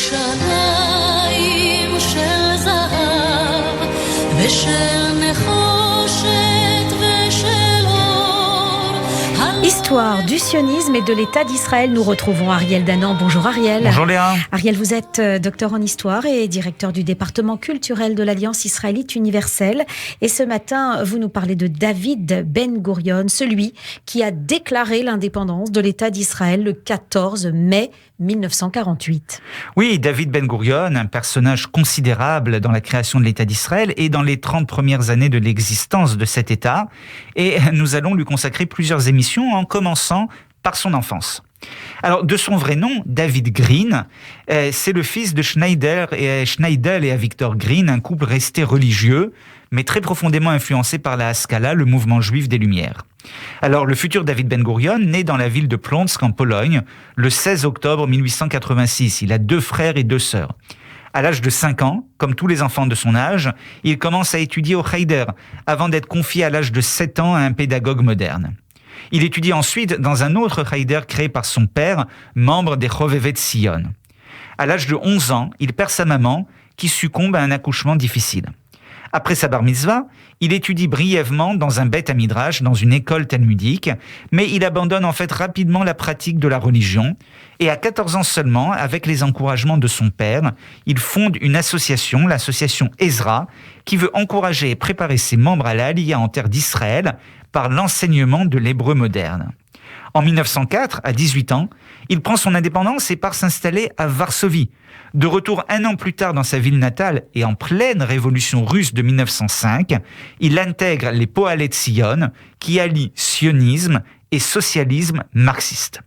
ירושלים של זהב ושל נחושת ושל אור. Histoire du sionisme et de l'État d'Israël. Nous retrouvons Ariel Danan. Bonjour Ariel. Bonjour Léa. Ariel, vous êtes docteur en histoire et directeur du département culturel de l'Alliance israélite universelle. Et ce matin, vous nous parlez de David Ben Gourion, celui qui a déclaré l'indépendance de l'État d'Israël le 14 mai 1948. Oui, David Ben Gourion, un personnage considérable dans la création de l'État d'Israël et dans les 30 premières années de l'existence de cet État. Et nous allons lui consacrer plusieurs émissions en commençant par son enfance. Alors, de son vrai nom, David Green, c'est le fils de Schneidel et Victor Green, un couple resté religieux, mais très profondément influencé par la Haskalah, le mouvement juif des Lumières. Alors, le futur David Ben Gourion naît dans la ville de Plonsk, en Pologne, le 16 octobre 1886. Il a 2 frères et 2 sœurs. À l'âge de 5 ans, comme tous les enfants de son âge, il commence à étudier au Cheder, avant d'être confié à l'âge de 7 ans à un pédagogue moderne. Il étudie ensuite dans un autre Cheder créé par son père, membre des Chovevet Sion. À l'âge de 11 ans, il perd sa maman, qui succombe à un accouchement difficile. Après sa bar mitzvah, il étudie brièvement dans un Beth Midrash, dans une école talmudique, mais il abandonne en fait rapidement la pratique de la religion. Et à 14 ans seulement, avec les encouragements de son père, il fonde une association, l'association Ezra, qui veut encourager et préparer ses membres à la Aliyah en terre d'Israël par l'enseignement de l'hébreu moderne. En 1904, à 18 ans, il prend son indépendance et part s'installer à Varsovie. De retour 1 an plus tard dans sa ville natale et en pleine révolution russe de 1905, il intègre les Pohalet Sion, qui allient sionisme et socialisme marxiste.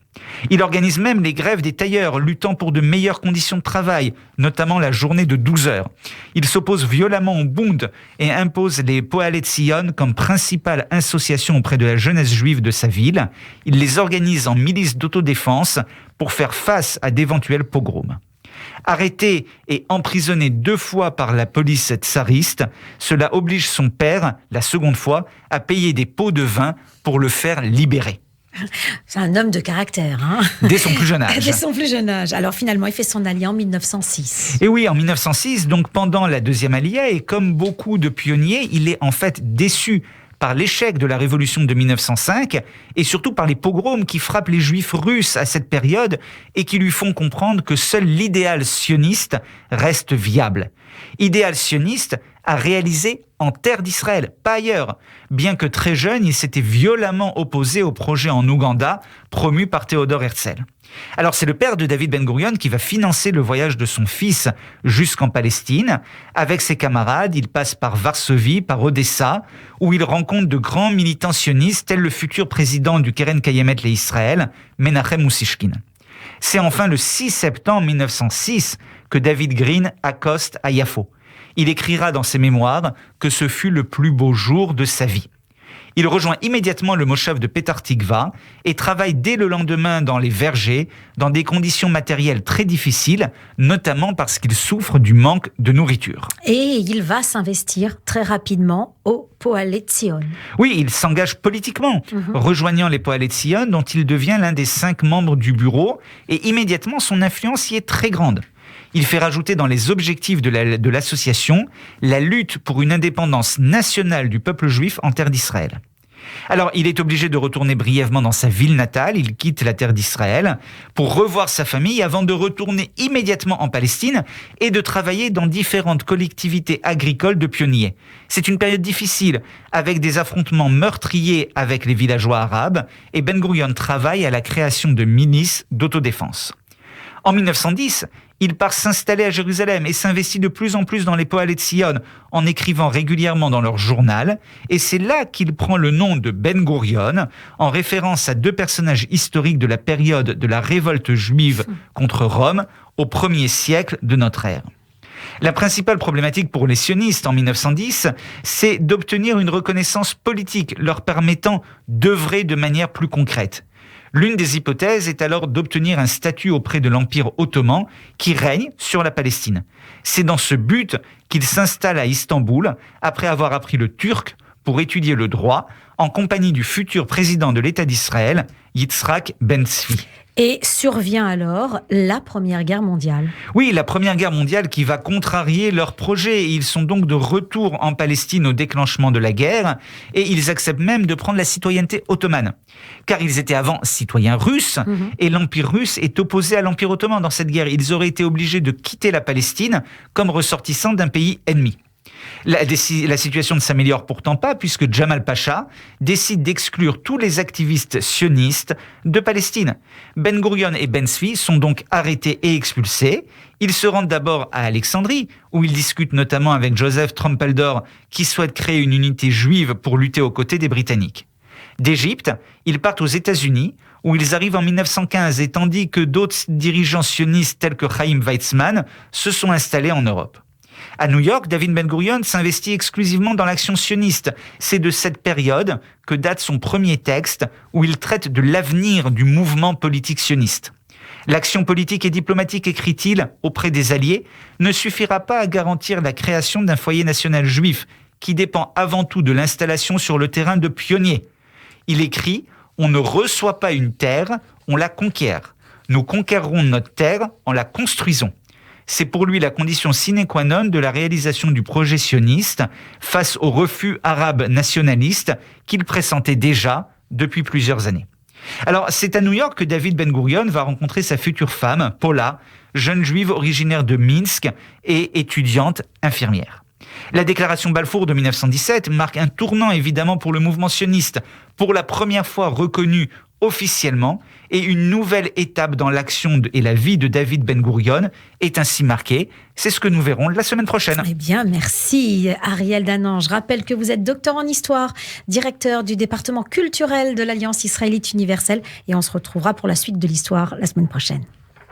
Il organise même les grèves des tailleurs, luttant pour de meilleures conditions de travail, notamment la journée de 12 heures. Il s'oppose violemment au Bund et impose les Pohalet Sion comme principale association auprès de la jeunesse juive de sa ville. Il les organise en milices d'autodéfense pour faire face à d'éventuels pogroms. Arrêté et emprisonné 2 fois par la police tsariste, cela oblige son père, la seconde fois, à payer des pots de vin pour le faire libérer. C'est un homme de caractère, hein. Dès son plus jeune âge. Dès son plus jeune âge. Alors finalement, il fait son alliance en 1906. Et oui, en 1906, donc pendant la deuxième Aliyah, et comme beaucoup de pionniers, il est en fait déçu par l'échec de la révolution de 1905 et surtout par les pogroms qui frappent les juifs russes à cette période et qui lui font comprendre que seul l'idéal sioniste reste viable. Idéal sioniste à réaliser en terre d'Israël, pas ailleurs. Bien que très jeune, il s'était violemment opposé au projet en Ouganda promu par Théodore Herzl. Alors c'est le père de David Ben Gourion qui va financer le voyage de son fils jusqu'en Palestine. Avec ses camarades, il passe par Varsovie, par Odessa, où il rencontre de grands militants sionistes tels le futur président du Keren Kayemet l'Israël, Menachem Moussishkin. C'est enfin le 6 septembre 1906 que David Green accoste à Yafo. Il écrira dans ses mémoires que ce fut le plus beau jour de sa vie. Il rejoint immédiatement le Moshav de Petar Tikva et travaille dès le lendemain dans les vergers, dans des conditions matérielles très difficiles, notamment parce qu'il souffre du manque de nourriture. Et il va s'investir très rapidement au Pohalet Sion. Oui, il s'engage politiquement, rejoignant les Pohalet Sion, dont il devient l'un des 5 membres du bureau, et immédiatement son influence y est très grande. Il fait rajouter dans les objectifs de l'association la lutte pour une indépendance nationale du peuple juif en terre d'Israël. Alors, il est obligé de retourner brièvement dans sa ville natale, il quitte la terre d'Israël pour revoir sa famille avant de retourner immédiatement en Palestine et de travailler dans différentes collectivités agricoles de pionniers. C'est une période difficile, avec des affrontements meurtriers avec les villageois arabes, et Ben Gourion travaille à la création de milices d'autodéfense. En 1910, il part s'installer à Jérusalem et s'investit de plus en plus dans les Pohalet Sion en écrivant régulièrement dans leur journal. Et c'est là qu'il prend le nom de Ben Gourion, en référence à 2 personnages historiques de la période de la révolte juive contre Rome au 1er siècle de notre ère. La principale problématique pour les sionistes en 1910, c'est d'obtenir une reconnaissance politique leur permettant d'œuvrer de manière plus concrète. L'une des hypothèses est alors d'obtenir un statut auprès de l'Empire ottoman qui règne sur la Palestine. C'est dans ce but qu'il s'installe à Istanbul après avoir appris le turc pour étudier le droit en compagnie du futur président de l'État d'Israël, Yitzhak Ben-Tzvi. Et survient alors la Première Guerre mondiale. Oui, la Première Guerre mondiale qui va contrarier leurs projets. Ils sont donc de retour en Palestine au déclenchement de la guerre et ils acceptent même de prendre la citoyenneté ottomane. Car ils étaient avant citoyens russes et l'Empire russe est opposé à l'Empire ottoman dans cette guerre. Ils auraient été obligés de quitter la Palestine comme ressortissants d'un pays ennemi. La situation ne s'améliore pourtant pas puisque Jamal Pacha décide d'exclure tous les activistes sionistes de Palestine. Ben Gurion et Ben Tzvi sont donc arrêtés et expulsés. Ils se rendent d'abord à Alexandrie où ils discutent notamment avec Joseph Trumpeldor qui souhaite créer une unité juive pour lutter aux côtés des Britanniques. D'Égypte, ils partent aux États-Unis où ils arrivent en 1915 et tandis que d'autres dirigeants sionistes tels que Chaim Weizmann se sont installés en Europe. À New York, David Ben Gurion s'investit exclusivement dans l'action sioniste. C'est de cette période que date son premier texte où il traite de l'avenir du mouvement politique sioniste. L'action politique et diplomatique, écrit-il, auprès des Alliés, ne suffira pas à garantir la création d'un foyer national juif qui dépend avant tout de l'installation sur le terrain de pionniers. Il écrit « On ne reçoit pas une terre, on la conquiert. Nous conquérerons notre terre en la construisons. » C'est pour lui la condition sine qua non de la réalisation du projet sioniste face au refus arabe nationaliste qu'il pressentait déjà depuis plusieurs années. Alors, c'est à New York que David Ben Gurion va rencontrer sa future femme, Paula, jeune juive originaire de Minsk et étudiante infirmière. La déclaration Balfour de 1917 marque un tournant évidemment pour le mouvement sioniste, pour la première fois reconnu officiellement, et une nouvelle étape dans l'action et la vie de David Ben Gurion est ainsi marquée. C'est ce que nous verrons la semaine prochaine. Eh bien, merci Ariel Danan. Je rappelle que vous êtes docteur en histoire, directeur du département culturel de l'Alliance israélite universelle, et on se retrouvera pour la suite de l'histoire la semaine prochaine.